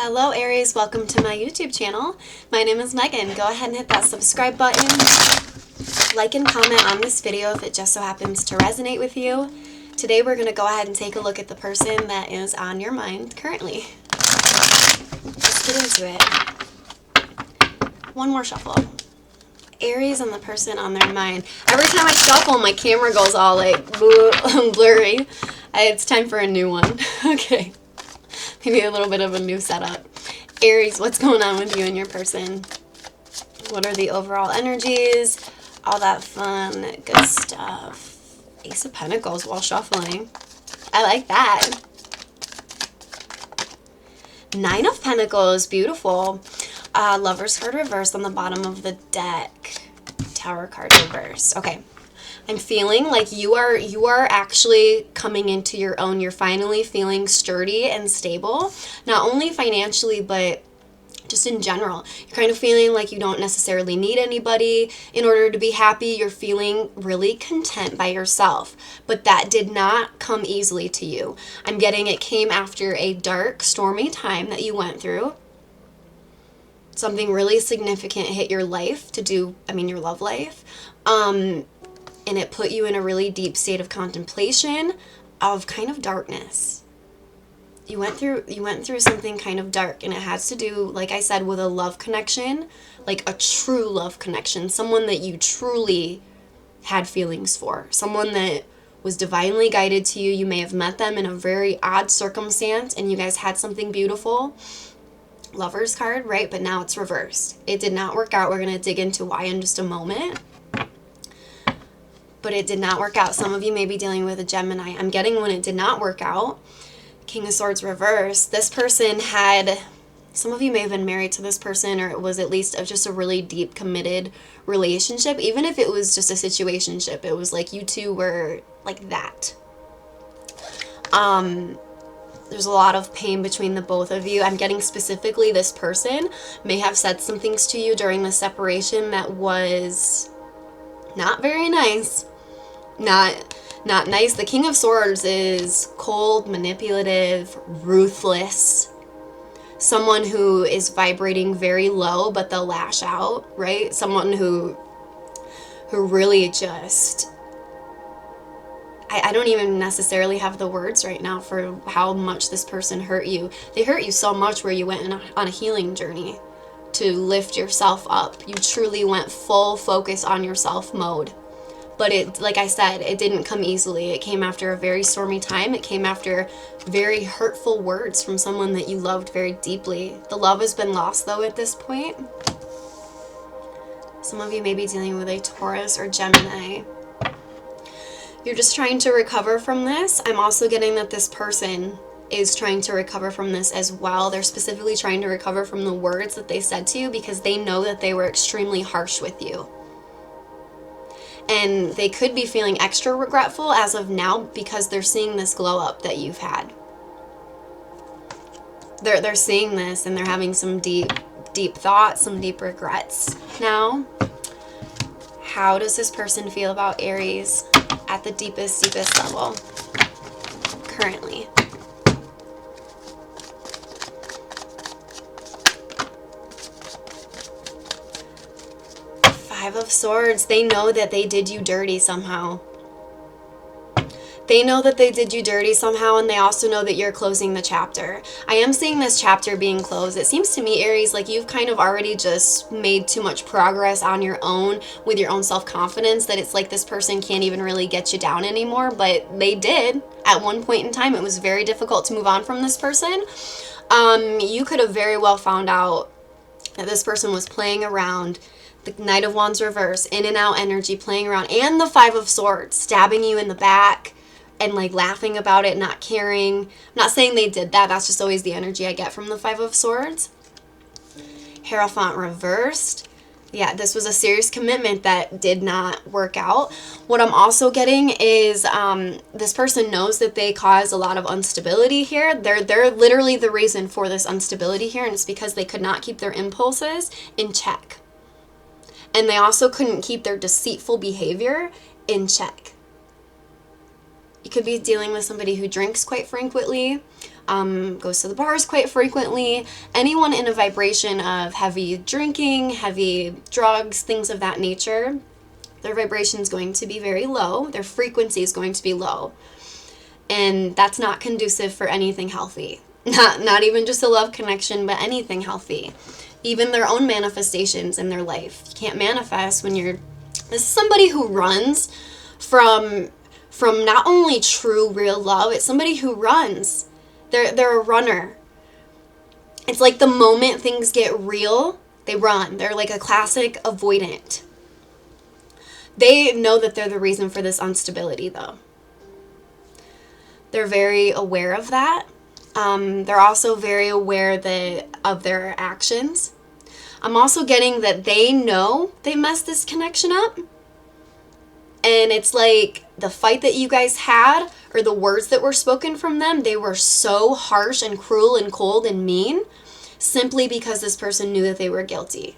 Hello Aries, welcome to my YouTube channel. My name is Megan. Go ahead and hit that subscribe button. Like and comment on this video if it just so happens to resonate with you. Today we're going to go ahead and take a look at the person that is on your mind currently. Let's get into it. One more shuffle. Aries and the person on their mind. Every time I shuffle, my camera goes all like blurry. It's time for a new one. Okay. Maybe a little bit of a new setup. Aries, what's going on with you and your person? What are the overall energies? All that fun, good stuff. Ace of Pentacles while shuffling. I like that. Nine of Pentacles, beautiful. Lover's card reversed on the bottom of the deck. Tower card reversed. Okay. I'm feeling like you are actually coming into your own. You're finally feeling sturdy and stable, not only financially, but just in general. You're kind of feeling like you don't necessarily need anybody in order to be happy. You're feeling really content by yourself, but that did not come easily to you. I'm getting it came after a dark, stormy time that you went through. Something really significant hit your life your love life. And it put you in a really deep state of contemplation, of kind of darkness. You went through something kind of dark, and it has to do, like I said, with a love connection, like a true love connection, someone that you truly had feelings for, someone that was divinely guided to you. You may have met them in a very odd circumstance, and you guys had something beautiful. Lover's card, right? But now it's reversed. It did not work out. We're going to dig into why in just a moment. But it did not work out. Some of you may be dealing with a Gemini. I'm getting when it did not work out. King of Swords reversed. This person some of you may have been married to this person, or it was at least just a really deep, committed relationship. Even if it was just a situationship, it was like you two were like that. There's a lot of pain between the both of you. I'm getting specifically this person may have said some things to you during the separation that was not very nice. Not nice. The King of Swords is cold, manipulative, ruthless. Someone who is vibrating very low, but they'll lash out, right? Someone who really just... I don't even necessarily have the words right now for how much this person hurt you. They hurt you so much where you went on a healing journey to lift yourself up. You truly went full focus on yourself mode. But it, like I said, it didn't come easily. It came after a very stormy time. It came after very hurtful words from someone that you loved very deeply. The love has been lost, though, at this point. Some of you may be dealing with a Taurus or Gemini. You're just trying to recover from this. I'm also getting that this person is trying to recover from this as well. They're specifically trying to recover from the words that they said to you because they know that they were extremely harsh with you. And they could be feeling extra regretful as of now because they're seeing this glow up that you've had. They're seeing this and they're having some deep thoughts, some deep regrets now. How does this person feel about Aries at the deepest level currently? Five of Swords. They know that they did you dirty somehow. They know that they did you dirty somehow, and they also know that you're closing the chapter. I am seeing this chapter being closed. It seems to me, Aries, like you've kind of already just made too much progress on your own with your own self-confidence that it's like this person can't even really get you down anymore, but they did. At one point in time, it was very difficult to move on from this person. You could have very well found out that this person was playing around. The Knight of Wands reverse, in and out energy, playing around, and the Five of Swords, stabbing you in the back and like laughing about it, not caring. I'm not saying they did that. That's just always the energy I get from the Five of Swords. Hierophant reversed. Yeah, this was a serious commitment that did not work out. What I'm also getting is this person knows that they cause a lot of instability here. They're literally the reason for this instability here, and it's because they could not keep their impulses in check. And they also couldn't keep their deceitful behavior in check. You could be dealing with somebody who drinks quite frequently. goes to the bars quite frequently. Anyone in a vibration of heavy drinking, heavy drugs, things of that nature, their vibration is going to be very low. Their frequency is going to be low. And that's not conducive for anything healthy. Not even just a love connection, but anything healthy. Even their own manifestations in their life. You can't manifest when you're... This is somebody who runs from not only true, real love, it's somebody who runs. They're a runner. It's like the moment things get real, they run. They're like a classic avoidant. They know that they're the reason for this instability, though. They're very aware of that. They're also very aware of their actions. I'm also getting that they know they messed this connection up. And it's like the fight that you guys had, or the words that were spoken from them, they were so harsh and cruel and cold and mean, simply because this person knew that they were guilty.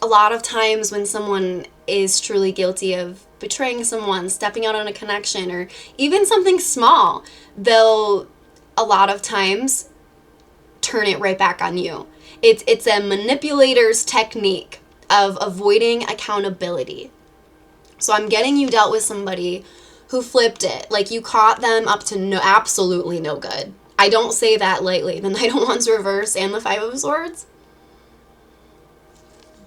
A lot of times when someone is truly guilty of betraying someone, stepping out on a connection, or even something small, they'll a lot of times turn it right back on you. It's a manipulator's technique of avoiding accountability. So I'm getting you dealt with somebody who flipped it. Like, you caught them up to absolutely no good. I don't say that lightly. The Knight of Wands reverse and the Five of Swords,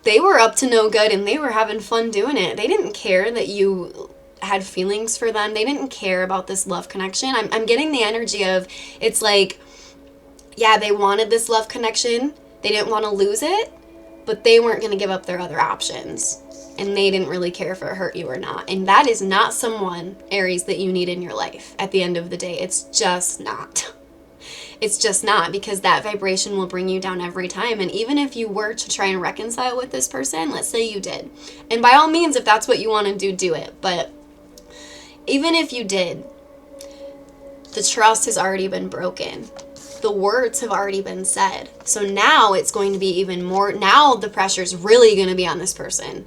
they were up to no good and they were having fun doing it. They didn't care that you had feelings for them. They didn't care about this love connection. I'm getting the energy of, it's like, yeah, they wanted this love connection. They didn't want to lose it, but they weren't going to give up their other options. And they didn't really care if it hurt you or not. And that is not someone, Aries, that you need in your life at the end of the day. It's just not. It's just not, because that vibration will bring you down every time. And even if you were to try and reconcile with this person, let's say you did. And by all means, if that's what you want to do it. But even if you did, the trust has already been broken. The words have already been said. So now it's going to be even more. Now the pressure's really going to be on this person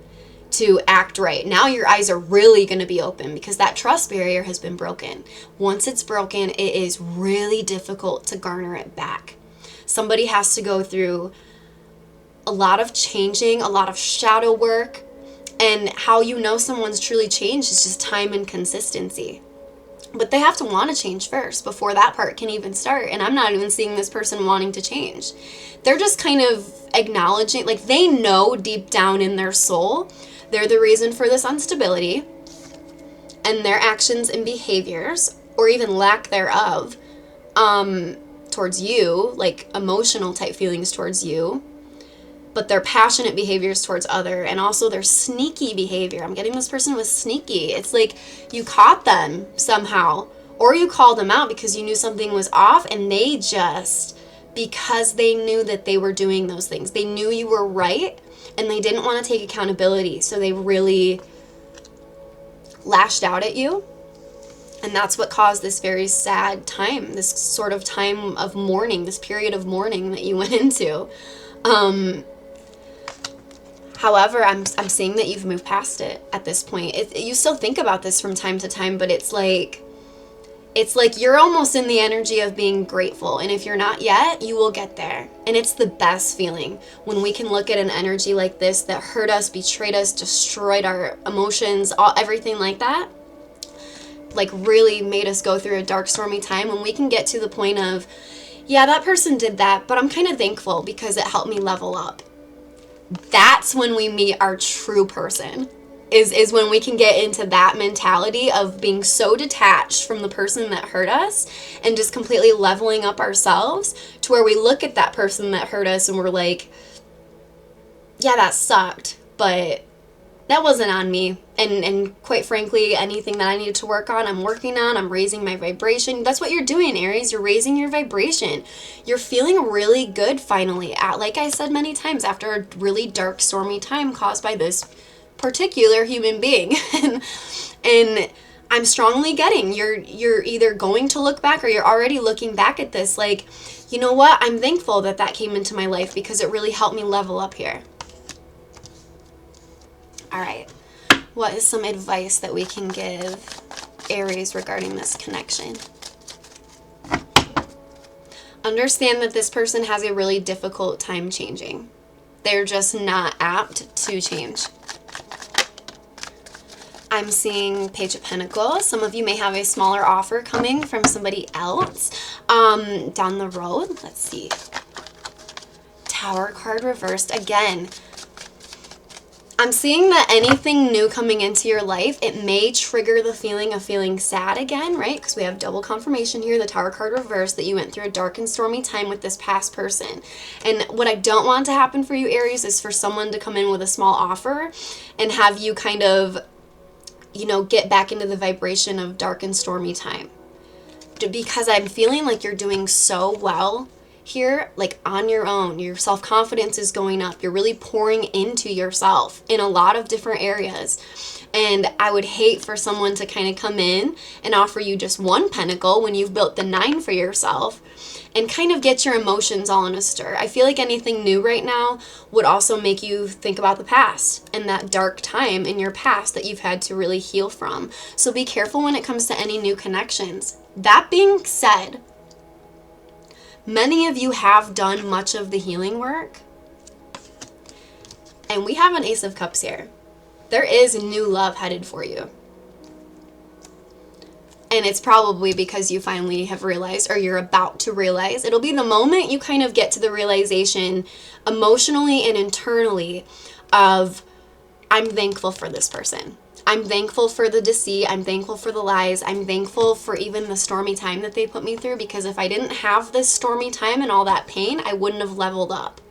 to act right. Now your eyes are really going to be open, because that trust barrier has been broken. Once it's broken, it is really difficult to garner it back. Somebody has to go through a lot of changing, a lot of shadow work, and how you know someone's truly changed is just time and consistency. But they have to want to change first before that part can even start. And I'm not even seeing this person wanting to change. They're just kind of acknowledging, like, they know deep down in their soul they're the reason for this instability, and their actions and behaviors, or even lack thereof, towards you, like emotional type feelings towards you, but their passionate behaviors towards other, and also their sneaky behavior. I'm getting this person was sneaky. It's like you caught them somehow, or you called them out because you knew something was off, and they just, because they knew that they were doing those things, they knew you were right, and they didn't want to take accountability, so they really lashed out at you. And that's what caused this very sad time, this sort of time of mourning, this period of mourning that you went into. However, I'm seeing that you've moved past it at this point. You still think about this from time to time, but it's like you're almost in the energy of being grateful. And if you're not yet, you will get there. And it's the best feeling when we can look at an energy like this that hurt us, betrayed us, destroyed our emotions, everything like that, like really made us go through a dark, stormy time. When we can get to the point of, yeah, that person did that, but I'm kind of thankful because it helped me level up. That's when we meet our true person. Is when we can get into that mentality of being so detached from the person that hurt us and just completely leveling up ourselves to where we look at that person that hurt us and we're like, yeah, that sucked, but that wasn't on me. And quite frankly, anything that I needed to work on, I'm working on. I'm raising my vibration. That's what you're doing, Aries. You're raising your vibration. You're feeling really good finally. Like I said many times, after a really dark, stormy time caused by this particular human being. and I'm strongly getting you're either going to look back or you're already looking back at this like, you know what, I'm thankful that came into my life because it really helped me level up here. All right, what is some advice that we can give Aries regarding this connection? Understand that this person has a really difficult time changing. They're just not apt to change. I'm seeing Page of Pentacles. Some of you may have a smaller offer coming from somebody else down the road. Let's see. Tower card reversed. Again, I'm seeing that anything new coming into your life, it may trigger the feeling of feeling sad again, right? Because we have double confirmation here, the Tower card reversed, that you went through a dark and stormy time with this past person. And what I don't want to happen for you, Aries, is for someone to come in with a small offer and have you kind of, you know, get back into the vibration of dark and stormy time. Because I'm feeling like you're doing so well here, like on your own. Your self-confidence is going up. You're really pouring into yourself in a lot of different areas. And I would hate for someone to kind of come in and offer you just one pentacle when you've built the 9 for yourself and kind of get your emotions all in a stir. I feel like anything new right now would also make you think about the past and that dark time in your past that you've had to really heal from. So be careful when it comes to any new connections. That being said, many of you have done much of the healing work. And we have an Ace of Cups here. There is new love headed for you. And it's probably because you finally have realized, or you're about to realize. It'll be the moment you kind of get to the realization emotionally and internally of, I'm thankful for this person. I'm thankful for the deceit. I'm thankful for the lies. I'm thankful for even the stormy time that they put me through, because if I didn't have this stormy time and all that pain, I wouldn't have leveled up.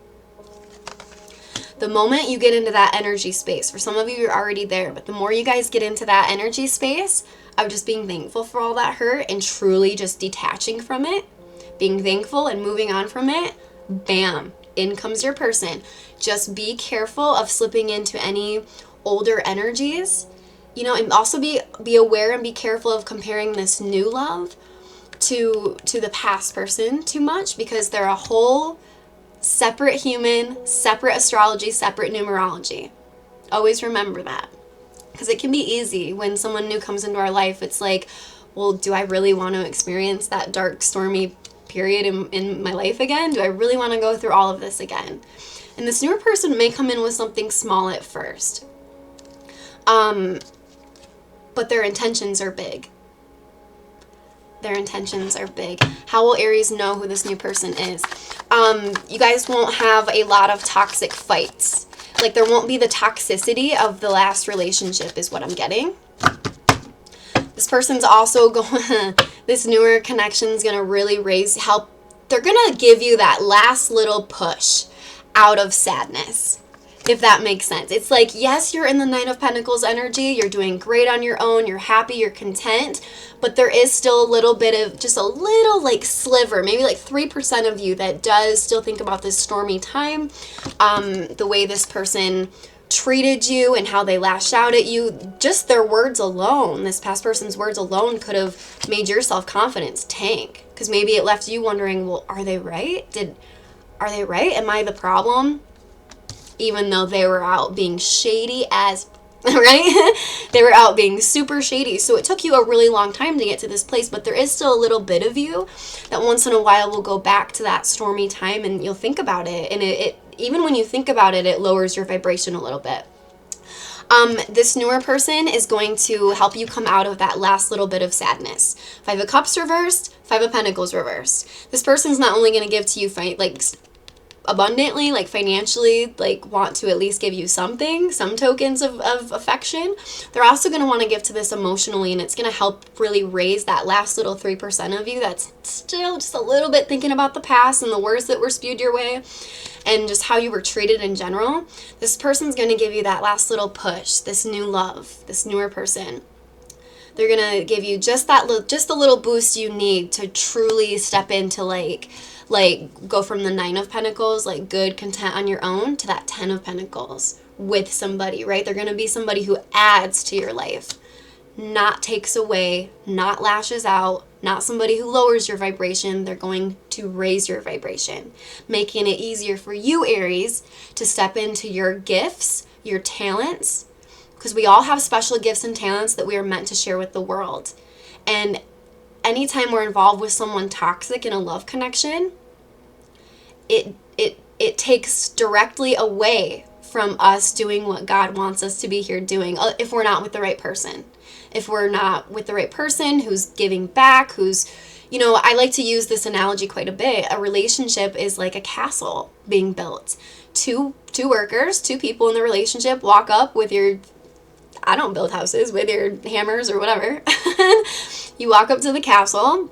The moment you get into that energy space, for some of you, you're already there, but the more you guys get into that energy space of just being thankful for all that hurt and truly just detaching from it, being thankful and moving on from it, bam, in comes your person. Just be careful of slipping into any older energies. You know, and also be aware and be careful of comparing this new love to the past person too much, because they're a whole separate human, separate astrology, separate numerology. Always remember that, because it can be easy when someone new comes into our life. It's like, well, do I really want to experience that dark, stormy period in my life again? Do I really want to go through all of this again? And this newer person may come in with something small at first. But their intentions are big. Their intentions are big. How will Aries know who this new person is? You guys won't have a lot of toxic fights. Like, there won't be the toxicity of the last relationship is what I'm getting. This person's also going, this newer connection's going to really help. They're going to give you that last little push out of sadness, if that makes sense. It's like, yes, you're in the 9 of Pentacles energy. You're doing great on your own. You're happy. You're content. But there is still a little bit of, just a little like sliver, maybe like 3% of you that does still think about this stormy time. The way this person treated you and how they lashed out at you. Just their words alone, this past person's words alone could have made your self-confidence tank. Because maybe it left you wondering, well, are they right? Are they right? Am I the problem? Even though they were out being shady as, right? They were out being super shady. So it took you a really long time to get to this place, but there is still a little bit of you that once in a while will go back to that stormy time and you'll think about it. And it even when you think about it, it lowers your vibration a little bit. This newer person is going to help you come out of that last little bit of sadness. 5 of Cups reversed, 5 of Pentacles reversed. This person's not only going to give to you like abundantly, like financially, like want to at least give you something, some tokens of affection. They're also going to want to give to this emotionally, and it's going to help really raise that last little 3% of you that's still just a little bit thinking about the past and the words that were spewed your way and just how you were treated in general. This person's going to give you that last little push, this new love, this newer person. They're going to give you just the little boost you need to truly step into like go from the 9 of Pentacles, like good, content on your own, to that 10 of Pentacles with somebody, right? They're going to be somebody who adds to your life, not takes away, not lashes out, not somebody who lowers your vibration. They're going to raise your vibration, making it easier for you, Aries, to step into your gifts, your talents, because we all have special gifts and talents that we are meant to share with the world. And anytime we're involved with someone toxic in a love connection, it takes directly away from us doing what God wants us to be here doing if we're not with the right person. If we're not with the right person who's giving back, who's, you know, I like to use this analogy quite a bit. A relationship is like a castle being built. Two workers, two people in the relationship walk up with your, I don't build houses, with your hammers or whatever. You walk up to the castle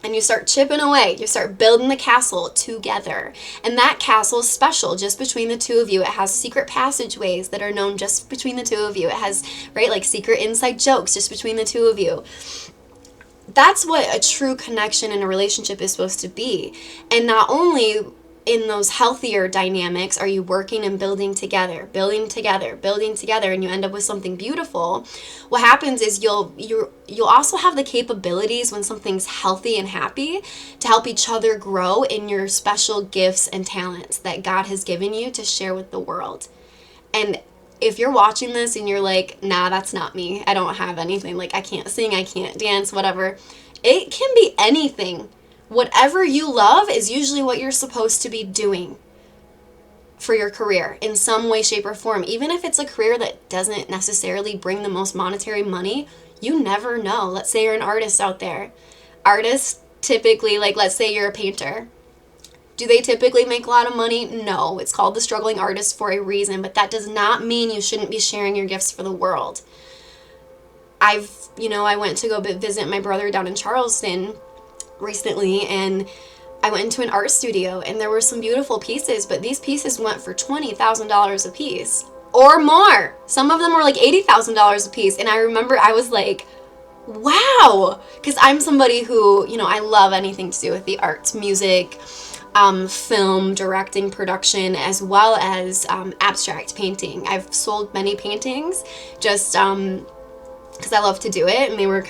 and you start chipping away. You start building the castle together. And that castle is special just between the two of you. It has secret passageways that are known just between the two of you. It has, right, like secret inside jokes just between the two of you. That's what a true connection in a relationship is supposed to be. And not only in those healthier dynamics are you working and building together, and you end up with something beautiful. What happens is you'll also have the capabilities when something's healthy and happy to help each other grow in your special gifts and talents that God has given you to share with the world. And if you're watching this and you're like, nah, that's not me, I don't have anything, like I can't sing, I can't dance, whatever, it can be anything. Whatever you love is usually what you're supposed to be doing for your career in some way, shape, or form. Even if it's a career that doesn't necessarily bring the most monetary money, you never know. Let's say you're an artist out there. Artists typically, like let's say you're a painter. Do they typically make a lot of money? No. It's called the struggling artist for a reason, but that does not mean you shouldn't be sharing your gifts for the world. I went to go visit my brother down in Charleston recently, and I went into an art studio and there were some beautiful pieces, but these pieces went for $20,000 a piece or more. Some of them were like $80,000 a piece. And I remember I was like, wow, because I'm somebody who, you know, I love anything to do with the arts, music, film, directing, production, as well as abstract painting. I've sold many paintings just because I love to do it, and they were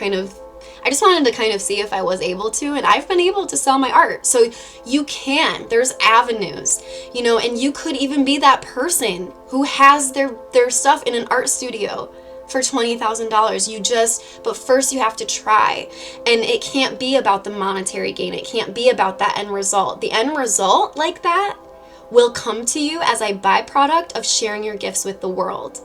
I just wanted to kind of see if I was able to, and I've been able to sell my art. So there's avenues, you know, and you could even be that person who has their stuff in an art studio for $20,000. But first you have to try, and it can't be about the monetary gain. It can't be about that end result. The end result like that will come to you as a byproduct of sharing your gifts with the world.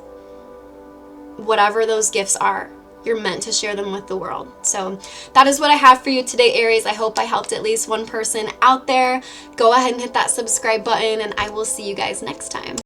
Whatever those gifts are, you're meant to share them with the world. So that is what I have for you today, Aries. I hope I helped at least one person out there. Go ahead and hit that subscribe button, and I will see you guys next time.